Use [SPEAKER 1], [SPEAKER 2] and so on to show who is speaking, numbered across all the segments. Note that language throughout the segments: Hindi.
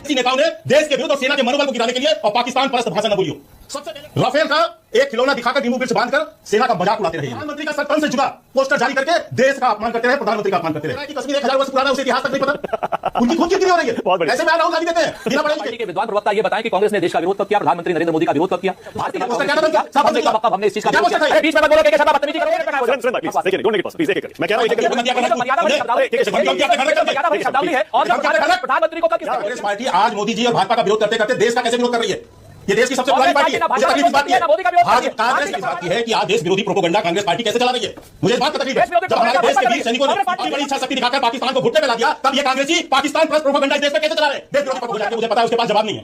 [SPEAKER 1] किसी नेताओं ने देश के विरुद्ध और सेना के मनोबल को गिराने के लिए और पाकिस्तान परस्त भाषा न बोलियो। सबसे पहले राफेल का एक खिलौना दिखाकर नींबू मिर्च बांधकर सेना का मजाक उड़ाते रहे। प्रधानमंत्री का सर तन से जुड़ा पोस्टर जारी करके देश का अपमान करते रहे, प्रधानमंत्री का अपमान करते रहे। कश्मीर 1000 वर्ष पुराना, उसे इतिहास तक नहीं पता। उनकी खुद कितनी हो रही है, ऐसे में राहुल गांधी देते हैं। बिना पढ़े के विद्वान प्रवक्ता ये बताएं कि कांग्रेस ने देश का विरोध कब किया, प्रधानमंत्री नरेंद्र मोदी का विरोध कब किया, भारतीय हमने इस चीज का बीच में मत बोलो कि कैसा बदतमीजी करोगे। मैं कह रहा हूं और प्रधानमंत्री को कांग्रेस पार्टी आज मोदी जी और भाजपा का विरोध करते करते देश का कैसे विरोध कर रही है। ये देश की सबसे पुरानी पार्टी है। मुझे तकलीफ इस बात की है, आज कांग्रेस की बात है कि आज देश विरोधी प्रोपेगेंडा कांग्रेस पार्टी कैसे चला रही है। मुझे इस बात का तकलीफ है, जब हमारे देश के वीर सैनिकों ने अपनी बड़ी इच्छा शक्ति दिखाकर पाकिस्तान को घुटने पे ला दिया, तब ये कांग्रेसी पाकिस्तान प्लस प्रोपेगेंडा देश में कैसे चला रहे हैं। देश विरोधी प्रोपेगेंडा मुझे पता है, उसके पास जवाब नहीं है।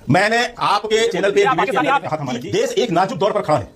[SPEAKER 1] मैंने आपके चैनल पे कहा था देश एक नाजुक दौर पर खड़ा है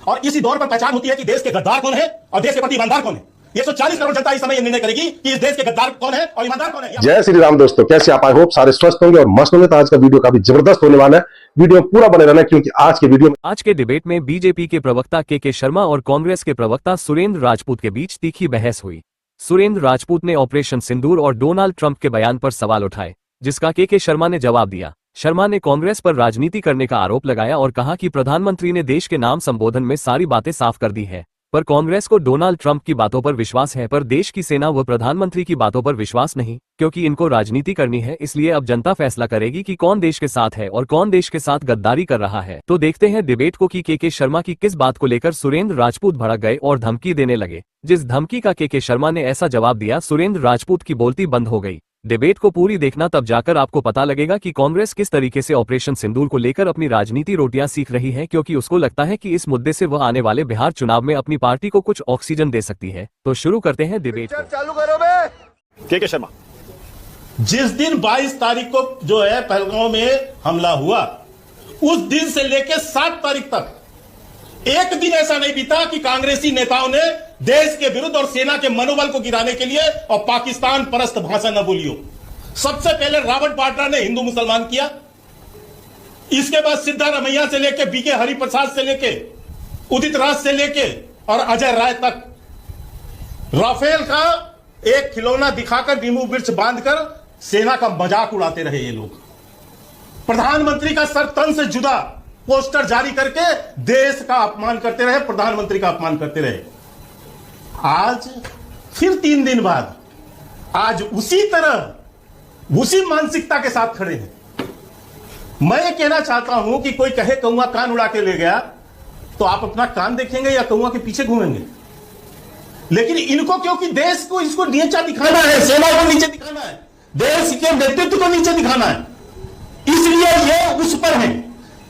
[SPEAKER 1] और इसी दौर पर पहचान होती है कि देश के गद्दार कौन है और देश के प्रति ईमानदार कौन है। 140 करोड़ जनता इस समय निर्णय करेगी कि इस देश के गद्दार कौन है और ईमानदार कौन है। जय श्री राम दोस्तों, कैसे आप? आई होप सारे स्वस्थ होंगे और मस्त होंगे। तो आज का वीडियो काफी जबरदस्त होने वाला है, वीडियो पूरा बने रहना क्योंकि आज के वीडियो में
[SPEAKER 2] आज के डिबेट में बीजेपी के प्रवक्ता के शर्मा और कांग्रेस के प्रवक्ता सुरेंद्र राजपूत के बीच तीखी बहस हुई। सुरेंद्र राजपूत ने ऑपरेशन सिंदूर और डोनाल्ड ट्रंप के बयान पर सवाल उठाए, जिसका के शर्मा ने जवाब दिया। शर्मा ने कांग्रेस पर राजनीति करने का आरोप लगाया और कहा कि प्रधानमंत्री ने देश के नाम संबोधन में सारी बातें साफ कर दी है, पर कांग्रेस को डोनाल्ड ट्रंप की बातों पर विश्वास है, पर देश की सेना व प्रधानमंत्री की बातों पर विश्वास नहीं, क्योंकि इनको राजनीति करनी है। इसलिए अब जनता फैसला करेगी कि कौन देश के साथ है और कौन देश के साथ गद्दारी कर रहा है। तो देखते हैं डिबेट को कि के शर्मा की किस बात को लेकर सुरेंद्र राजपूत भड़क गए और धमकी देने लगे। जिस धमकी का के शर्मा ने ऐसा जवाब दिया, सुरेंद्र राजपूत की बोलती बंद हो गई। डिबेट को पूरी देखना, तब जाकर आपको पता लगेगा कि कांग्रेस किस तरीके से ऑपरेशन सिंदूर को लेकर अपनी राजनीति रोटियां सीख रही है, क्योंकि उसको लगता है कि इस मुद्दे से वह आने वाले बिहार चुनाव में अपनी पार्टी को कुछ ऑक्सीजन दे सकती है। तो शुरू करते हैं डिबेट को।
[SPEAKER 3] चालू करो बे। के शर्मा,
[SPEAKER 1] जिस दिन 22 तारीख को जो है पहलगांव में हमला हुआ, उस दिन से लेकर 7 तारीख तक एक दिन ऐसा नहीं बीता कि कांग्रेसी नेताओं ने देश के विरुद्ध और सेना के मनोबल को गिराने के लिए और पाकिस्तान परस्त भाषा न बोलियो। सबसे पहले रॉबर्ट वाड्रा ने हिंदू मुसलमान किया, इसके बाद सिद्धारमैया से लेके बीके हरिप्रसाद से लेके उदित राज से लेके और अजय राय तक राफेल का एक खिलौना दिखाकर नींबू मिर्च बांधकर सेना का मजाक उड़ाते रहे ये लोग। प्रधानमंत्री का सर तन से जुदा पोस्टर जारी करके देश का अपमान करते रहे, प्रधानमंत्री का अपमान करते रहे। आज फिर 3 दिन बाद आज उसी तरह उसी मानसिकता के साथ खड़े हैं। मैं ये कहना चाहता हूं कि कोई कहे कौआ कान उड़ा के ले गया, तो आप अपना कान देखेंगे या कौआ के पीछे घूमेंगे। लेकिन इनको क्योंकि देश को इसको नीचा दिखाना है, सेना को नीचे दिखाना है, देश के नेतृत्व को नीचे दिखाना है, इसलिए ये उस पर है।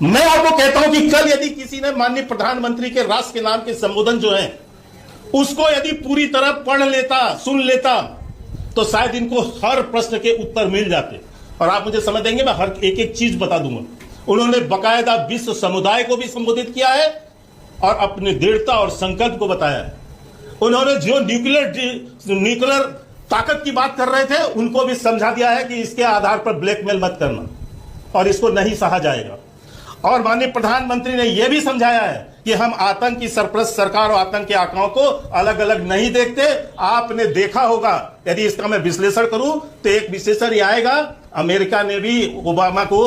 [SPEAKER 1] मैं आपको कहता हूं कि कल यदि किसी ने माननीय प्रधानमंत्री के राष्ट्र के नाम के संबोधन जो है उसको यदि पूरी तरह पढ़ लेता, सुन लेता, तो शायद इनको हर प्रश्न के उत्तर मिल जाते। और आप मुझे समझ देंगे, मैं हर एक चीज बता दूंगा। उन्होंने बकायदा विश्व समुदाय को भी संबोधित किया है और अपनी दृढ़ता और संकल्प को बताया है। उन्होंने जो न्यूक्लियर ताकत की बात कर रहे थे उनको भी समझा दिया है कि इसके आधार पर ब्लैकमेल मत करना और इसको नहीं सहा जाएगा। और माननीय प्रधानमंत्री ने यह भी समझाया है कि हम आतंक की सरप्रस्त सरकार और आतंक के आंकड़ों को अलग अलग नहीं देखते। आपने देखा होगा, यदि इसका मैं विश्लेषण करूं तो एक विश्लेषण यह आएगा, अमेरिका ने भी ओबामा को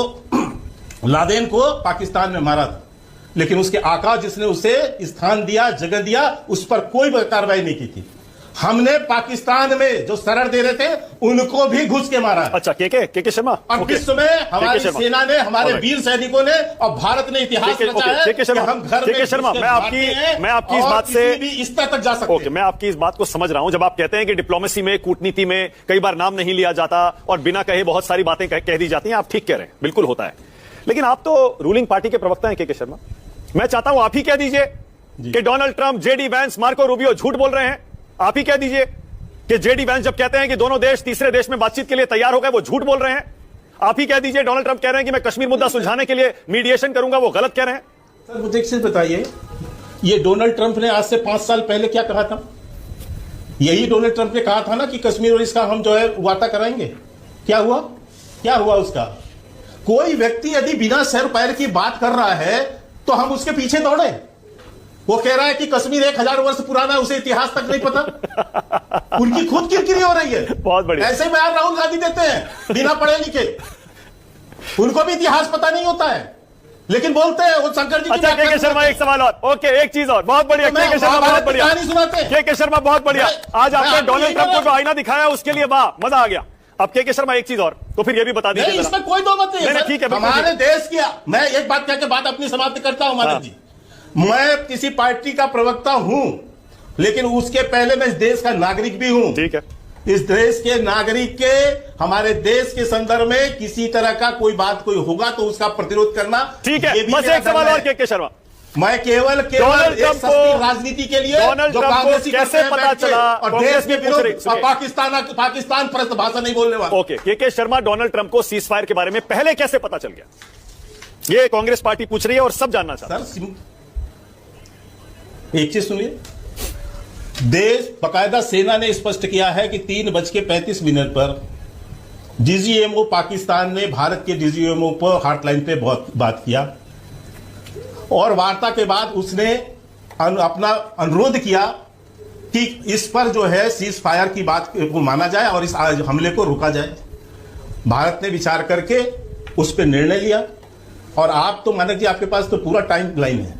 [SPEAKER 1] लादेन को पाकिस्तान में मारा था, लेकिन उसके आका जिसने उसे स्थान दिया, जगह दिया, उस पर कोई कार्रवाई नहीं की थी। हमने पाकिस्तान में जो शरण दे रहे थे उनको भी घुस के मारा।
[SPEAKER 3] अच्छा, के शर्मा,
[SPEAKER 1] और विश्व में हमारी सेना ने, हमारे वीर सैनिकों ने और भारत ने इतिहास रचा है कि हम घर में
[SPEAKER 3] शर्मा, मैं आपकी इस बात से
[SPEAKER 1] इस तरह तक जा सकते हैं।
[SPEAKER 3] मैं आपकी इस बात को समझ रहा हूं। जब आप कहते हैं कि डिप्लोमेसी में, कूटनीति में कई बार नाम नहीं लिया जाता और बिना कहे बहुत सारी बातें कह दी जाती हैं, आप ठीक कह रहे हैं, बिल्कुल होता है। लेकिन आप तो रूलिंग पार्टी के प्रवक्ता हैं के शर्मा। मैं चाहता हूं आप ही कह दीजिए कि Donald Trump, JD Vance, Marco Rubio झूठ बोल रहे हैं। आप ही कह दीजिए कि जेडी वैंस जब कहते हैं कि दोनों देश तीसरे देश में बातचीत के लिए तैयार हो गए, वो झूठ बोल रहे हैं। आप ही कह दीजिए डोनाल्ड ट्रंप कह रहे हैं कि मैं कश्मीर मुद्दा सुलझाने के लिए मीडिएशन करूंगा, वो गलत कह रहे हैं।
[SPEAKER 1] सर मुझे एक चीज बताइए, ये डोनाल्ड ट्रंप ने आज से 5 साल पहले क्या कहा था? यही डोनाल्ड ट्रंप ने कहा था ना कि कश्मीर और इसका हम जो है वार्ता कराएंगे। क्या हुआ? क्या हुआ उसका? कोई व्यक्ति यदि बिना सर पैर की बात कर रहा है तो हम उसके पीछे दौड़े। वो कह रहा है कि कश्मीर 1000 वर्ष पुराना है, उसे इतिहास तक नहीं पता। उनकी खुद किरकिरी हो रही है।
[SPEAKER 3] बहुत बढ़िया।
[SPEAKER 1] ऐसे बयान राहुल गांधी देते हैं बिना पढ़े लिखे। उनको भी इतिहास पता नहीं होता है, लेकिन बोलते हैं वो शंकर जी की
[SPEAKER 3] अच्छा, के शर्मा एक सवाल और, ओके, एक चीज और, बहुत बढ़िया, के शर्मा बहुत बढ़िया, के शर्मा बहुत बढ़िया। आज आपने डोनाल्ड ट्रंप को जो आईना दिखाया उसके लिए वाह, मजा आ गया। अब के शर्मा एक चीज और, तो फिर ये भी बता दीजिए।
[SPEAKER 1] इसमें कोई दो मत नहीं है।
[SPEAKER 3] ठीक है,
[SPEAKER 1] हमारे देश की, मैं एक बात कह के बात अपनी समाप्त करता हूं माधव जी। मैं किसी पार्टी का प्रवक्ता हूं, लेकिन उसके पहले मैं इस देश का नागरिक भी हूं।
[SPEAKER 3] ठीक है।
[SPEAKER 1] इस देश के नागरिक के, हमारे देश के संदर्भ में किसी तरह का कोई बात कोई होगा तो उसका प्रतिरोध करना।
[SPEAKER 3] ठीक है, बस एक सवाल और के शर्मा।
[SPEAKER 1] मैं केवल एक सस्ती राजनीति के लिए जो कांग्रेसी
[SPEAKER 3] कैसे पता चला
[SPEAKER 1] और देश के विरोध पाकिस्तान परस्त भाषा नहीं बोलने वाला।
[SPEAKER 3] ओके, के शर्मा, डोनाल्ड ट्रंप को सीज फायर के बारे में पहले कैसे पता चल गया? ये कांग्रेस पार्टी पूछ रही है और सब जानना चाहते हैं।
[SPEAKER 1] एक चीज सुनिए, देश बकायदा सेना ने स्पष्ट किया है कि 3:35 पर डीजीएमओ पाकिस्तान ने भारत के डीजीएमओ पर हॉटलाइन पे बहुत बात किया और वार्ता के बाद उसने अपना अनुरोध किया कि इस पर जो है सीज फायर की बात को माना जाए और इस हमले को रोका जाए। भारत ने विचार करके उस पर निर्णय लिया और आप तो मानक जी, आपके पास तो पूरा टाइम लाइन है।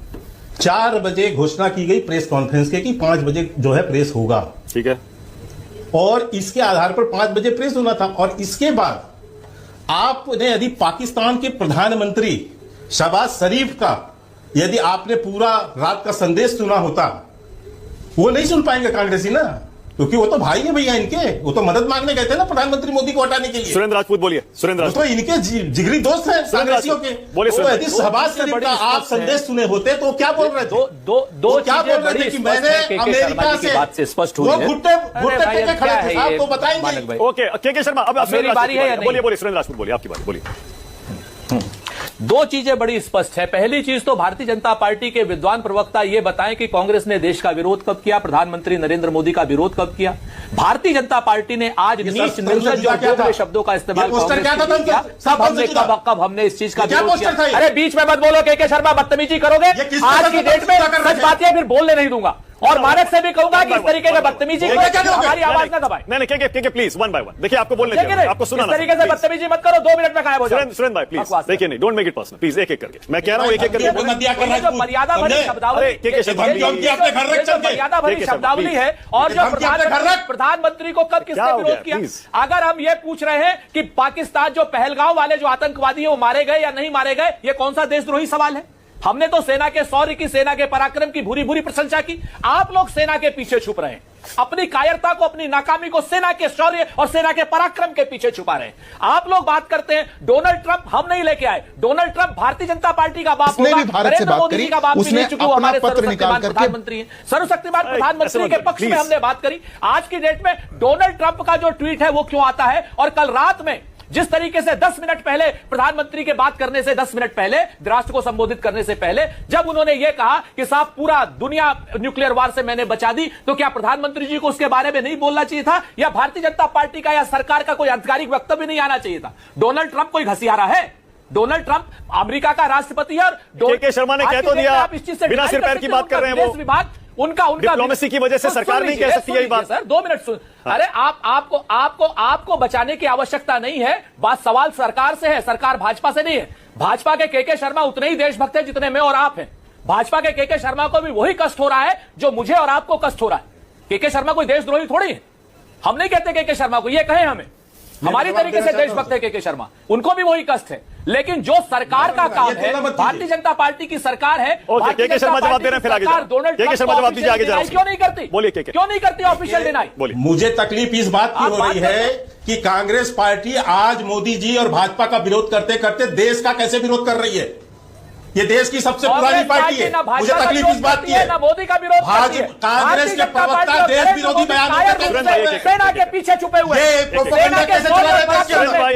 [SPEAKER 1] 4 बजे घोषणा की गई प्रेस कॉन्फ्रेंस के कि 5 बजे जो है प्रेस होगा।
[SPEAKER 3] ठीक है।
[SPEAKER 1] और इसके आधार पर 5 बजे प्रेस होना था। और इसके बाद आपने यदि पाकिस्तान के प्रधानमंत्री शहबाज शरीफ का यदि आपने पूरा रात का संदेश सुना होता, वो नहीं सुन पाएंगे कांग्रेसी ना, क्योंकि वो तो भाई है भैया इनके, वो तो मदद मांगने गए थे ना प्रधानमंत्री मोदी को हटाने के लिए।
[SPEAKER 3] सुरेंद्र राजपूत बोलिए। सुरेंद्र राजपूत
[SPEAKER 1] तो इनके जिगरी दोस्त हैं कांग्रेसियों के।
[SPEAKER 3] बोलिए।
[SPEAKER 1] यदि शहबाज शरीफ का आप संदेश सुने होते तो क्या बोल रहे थे?
[SPEAKER 4] दो
[SPEAKER 1] क्या बोल रहे थे कि मैंने अमेरिका से
[SPEAKER 4] बात से स्पष्ट हुई
[SPEAKER 1] वो
[SPEAKER 4] है।
[SPEAKER 1] घुट्टे पे खड़े थे साहब, तो बताएंगे।
[SPEAKER 3] ओके, के शर्मा, अब
[SPEAKER 4] मेरी बारी है या नहीं?
[SPEAKER 3] बोलिए, सुरेंद्र राजपूत बोलिए, आपकी बात बोलिए।
[SPEAKER 4] दो चीजें बड़ी स्पष्ट है। पहली चीज तो भारतीय जनता पार्टी के विद्वान प्रवक्ता ये बताएं कि कांग्रेस ने देश का विरोध कब किया, प्रधानमंत्री नरेंद्र मोदी का विरोध कब किया। भारतीय जनता पार्टी ने आज नीच निंदक जो दोगले शब्दों का इस्तेमाल किया, कब हमने इस चीज का विरोध किया। अरे बीच में मत बोलो के शर्मा, बदतमीजी करोगे। आज की डेट में सच बातें फिर बोलने नहीं दूंगा और मानक से भी कहूंगा कि इस तरीके का बदतमीजी हमारी आवाज ना दबाए।
[SPEAKER 3] नहीं, के प्लीज, वन बाय वन। देखिए, आपको बोलने दीजिए, आपको सुना।
[SPEAKER 4] इस तरीके से बदतमीजी मत करो, 2 मिनट में गायब हो जाओ।
[SPEAKER 3] सुरेंद्र भाई प्लीज, देखिए, नहीं, don't make it personal please, एक एक करके। मैं कह रहा हूं एक एक करके।
[SPEAKER 4] मर्यादा भरी शब्दावली, मर्यादा भरी शब्दावली है। और जो प्रधानमंत्री को कब किसने विरोध किया? अगर हम ये पूछ रहे हैं कि पाकिस्तान जो पहलगांव वाले जो आतंकवादी है वो मारे गए या नहीं मारे गए, ये कौन सा देशद्रोही सवाल है? हमने तो सेना के शौर्य की, सेना के पराक्रम की भूरी भूरी प्रशंसा की। आप लोग सेना के पीछे छुप रहे हैं, अपनी कायरता को, अपनी नाकामी को सेना के शौर्य और सेना के पराक्रम के पीछे छुपा रहे हैं। आप लोग बात करते हैं डोनाल्ड ट्रंप हम नहीं लेके आए। Donald Trump Bharatiya Janata party का बाप होगा, नरेंद्र मोदी जी का बाप भी नहीं, चूंकि वो हमारे सर्वशक्तिमान प्रधानमंत्री हैं। सर्वशक्तिमान प्रधानमंत्री के पक्ष में हमने बात करी। आज की डेट में डोनाल्ड ट्रंप का जो ट्वीट है वो क्यों आता है? और कल रात में जिस तरीके से 10 मिनट पहले प्रधानमंत्री के बात करने से 10 मिनट पहले, राष्ट्र को संबोधित करने से पहले, जब उन्होंने यह कहा कि साहब पूरा दुनिया न्यूक्लियर वार से मैंने बचा दी, तो क्या प्रधानमंत्री जी को उसके बारे में नहीं बोलना चाहिए था? या भारतीय जनता पार्टी का या सरकार का कोई आधिकारिक वक्तव्य नहीं आना चाहिए था? डोनाल्ड ट्रंप कोई घसियारा है? डोनाल्ड ट्रंप अमेरिका का राष्ट्रपति है।
[SPEAKER 3] के शर्मा ने कह तो दिया, आप इस चीज से बिना सिर पैर की बात कर रहे हैं। वो
[SPEAKER 4] विभाग उनका
[SPEAKER 3] डिप्लोमेसी की वजह से सरकार नहीं कह सकती यही बात।
[SPEAKER 4] सर 2 मिनट सुन। अरे आपको बचाने की आवश्यकता नहीं है। बात सवाल सरकार से है, सरकार भाजपा से नहीं है। भाजपा के शर्मा उतने ही देशभक्त हैं जितने मैं और आप हैं। भाजपा के शर्मा को भी वही कष्ट हो रहा है जो मुझे और आपको कष्ट हो रहा है। के शर्मा कोई देशद्रोही थोड़ी है। हम नहीं कहते के शर्मा को, ये कहें हमें, हमारी तरीके से देशभक्त है के शर्मा, उनको भी वही कष्ट है। लेकिन जो सरकार का काम है, भारतीय जनता पार्टी की सरकार है।
[SPEAKER 3] के शर्मा जवाब दे रहे हैं, फिर आगे के शर्मा जवाब दीजिए, आगे जाओ।
[SPEAKER 4] क्यों नहीं करती?
[SPEAKER 3] बोलिए,
[SPEAKER 4] क्यों नहीं करती ऑफिशियल डिनाई?
[SPEAKER 3] बोलिए।
[SPEAKER 1] मुझे तकलीफ इस बात की हो रही है कि कांग्रेस पार्टी आज मोदी जी और भाजपा का विरोध करते करते देश का कैसे विरोध कर रही है। ये देश की सबसे पुरानी पार्टी है। मुझे तकलीफ इस बात की है,
[SPEAKER 4] मोदी का विरोध,
[SPEAKER 1] कांग्रेस के प्रवक्ता देश विरोधी बयान
[SPEAKER 4] सेना के पीछे छुपे हुए,
[SPEAKER 1] ये प्रोपेगेंडा कैसे चला रहा है देश के अंदर?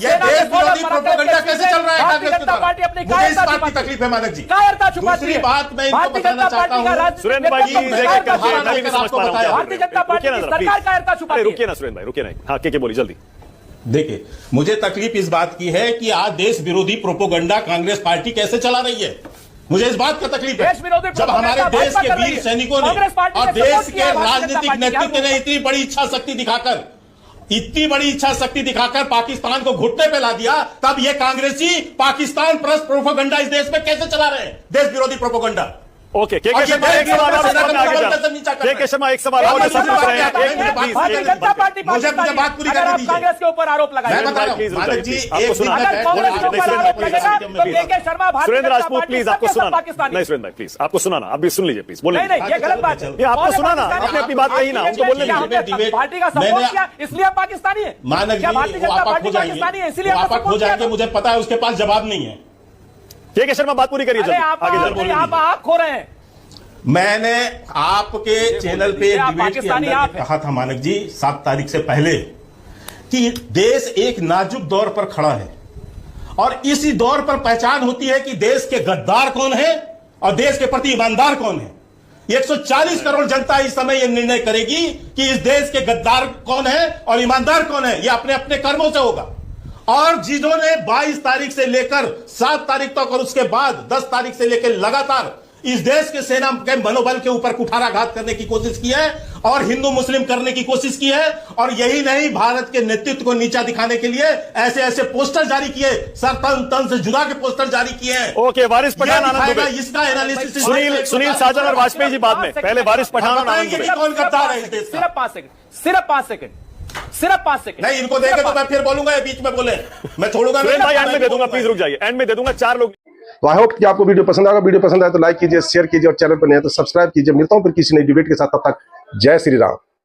[SPEAKER 1] ये देश विरोधी प्रोपेगेंडा कैसे चल रहा है कांग्रेस के
[SPEAKER 4] पार्टी अपनी
[SPEAKER 1] द्वारा? मुझे इस बात की तकलीफ है मानक जी।
[SPEAKER 4] कायरता छुपाती है।
[SPEAKER 1] दूसरी बात मैं इनको बताना चाहता हूं,
[SPEAKER 3] सुरेंद्र भाई,
[SPEAKER 4] भारतीय जनता पार्टी की सरकार कायरता छुपाती है।
[SPEAKER 3] रुकिए ना सुरेंद्र भाई, रुकिए ना। हाँ, के बोलिए जल्दी।
[SPEAKER 1] देखिए, मुझे तकलीफ इस बात की है कि आज देश विरोधी प्रोपेगेंडा कांग्रेस पार्टी कैसे चला रही है। मुझे इस बात का तकलीफ है
[SPEAKER 4] देश विरोधी
[SPEAKER 1] जब हमारे
[SPEAKER 4] प्रोपेगेंडा
[SPEAKER 1] देश
[SPEAKER 4] भाजपा
[SPEAKER 1] के
[SPEAKER 4] कर रही
[SPEAKER 1] वीर
[SPEAKER 4] है।
[SPEAKER 1] सैनिकों ने
[SPEAKER 4] कांग्रेस पार्टी
[SPEAKER 1] और
[SPEAKER 4] ने
[SPEAKER 1] देश
[SPEAKER 4] सपोर्ट किया
[SPEAKER 1] के
[SPEAKER 4] है भारतीय जनता
[SPEAKER 1] राजनीतिक
[SPEAKER 4] पार्टी।
[SPEAKER 1] नेतृत्व ने इतनी बड़ी इच्छा शक्ति दिखाकर पाकिस्तान को घुटने पे ला दिया, तब ये कांग्रेसी पाकिस्तान प्रेस प्रोपेगेंडा इस देश में कैसे चला रहे हैं? देश विरोधी प्रोपेगेंडा।
[SPEAKER 3] ओके, के शर्मा एक सवाल और उसके बाद आगे जाओ। के शर्मा एक सवाल और पूछ रहे हैं।
[SPEAKER 4] भारतीय जनता पार्टी
[SPEAKER 1] मुझे बात पूरी करने दीजिए।
[SPEAKER 4] कांग्रेस के ऊपर आरोप लगाए।
[SPEAKER 1] मैं बता रहा हूं, मानक जी, एक दिन
[SPEAKER 4] अगर कांग्रेस के ऊपर आरोप लगेगा तो के शर्मा भारतीय
[SPEAKER 3] सुरेंद्र
[SPEAKER 4] जनता
[SPEAKER 3] राजपूत
[SPEAKER 4] पार्टी
[SPEAKER 3] प्लीज आपको
[SPEAKER 4] सब
[SPEAKER 3] सुनाना
[SPEAKER 4] पाकिस्तानी।
[SPEAKER 3] नहीं, सुरेंद्र भाई प्लीज आपको सुनाना, आप भी सुन लीजिए प्लीज, बोले
[SPEAKER 4] नहीं, ये गलत बात है।
[SPEAKER 3] ये आपको सुनाना, आपने अपनी बात कही ना, उनको बोलने दीजिए।
[SPEAKER 4] पार्टी का सपोर्ट किया इसलिए आप पाकिस्तानी है।
[SPEAKER 1] मानक
[SPEAKER 4] क्या भारतीय
[SPEAKER 1] जी, वो
[SPEAKER 4] जनता
[SPEAKER 1] आपक
[SPEAKER 4] पार्टी
[SPEAKER 1] हो
[SPEAKER 4] पाकिस्तानी है
[SPEAKER 1] जाएंगे,
[SPEAKER 4] इसलिए
[SPEAKER 1] वो
[SPEAKER 4] आपका
[SPEAKER 1] आपक हो
[SPEAKER 4] सपोर्ट किया
[SPEAKER 1] जाएंगे,
[SPEAKER 4] था?
[SPEAKER 1] मुझे पता है उसके पास जवाब नहीं है।
[SPEAKER 3] के शर्मा बात पूरी करिए,
[SPEAKER 4] अरे
[SPEAKER 3] जल्दी
[SPEAKER 4] आप
[SPEAKER 3] आगे चलो।
[SPEAKER 4] आप खो रहे हैं।
[SPEAKER 1] मैंने आपके चैनल पे
[SPEAKER 4] आप
[SPEAKER 1] डिबेट के
[SPEAKER 4] पाकिस्तानी
[SPEAKER 1] अंदर
[SPEAKER 4] आप हैं।
[SPEAKER 1] कहा था मानक जी 7 तारीख से पहले कि देश एक नाजुक दौर पर खड़ा है और इसी दौर पर पहचान होती है कि देश के गद्दार कौन है और देश के प्रति ईमानदार कौन है। 140 करोड़ जनता इस समय यह निर्णय करेगी कि इस देश के गद्दार कौन है और ईमानदार कौन है। यह अपने अपने कर्मों से होगा। और जिन्होंने 22 तारीख से लेकर 7 तारीख तक और उसके बाद 10 तारीख से लेकर लगातार इस देश के सेना के मनोबल के ऊपर कुठाराघात करने की कोशिश की है और हिंदू मुस्लिम करने की कोशिश की है, और यही नहीं, भारत के नेतृत्व को नीचा दिखाने के लिए ऐसे ऐसे पोस्टर जारी किए, सर तन से जुदा के पोस्टर जारी किए हैं।
[SPEAKER 3] ओके, वारिस पठान, आनंद दुबे,
[SPEAKER 1] इसका एनालिसिस
[SPEAKER 3] सुनील साजन और वाजपेयी जी बाद में, पहले वारिस पठान और आनंद दुबे।
[SPEAKER 1] कौन गद्दार है इस देश का?
[SPEAKER 4] सिर्फ 5 सेकंड, सिर्फ 5 सेकंड, सिर्फ 5 सेकंड।
[SPEAKER 1] नहीं, इनको देखे तो मैं फिर बोलूंगा, ये बीच में बोले मैं छोड़ूंगा
[SPEAKER 3] सुरेंद्र भाई एंड में दे दूंगा, प्लीज रुक जाइए, एंड में दे दूंगा। 4 लोग।
[SPEAKER 5] तो आई होप कि आपको वीडियो पसंद आएगा। वीडियो पसंद आए तो लाइक कीजिए, शेयर कीजिए और चैनल पर नए हैं तो सब्सक्राइब कीजिए। मिलता हूं फिर किसी नई डिबेट के साथ, तब तक जय श्री राम।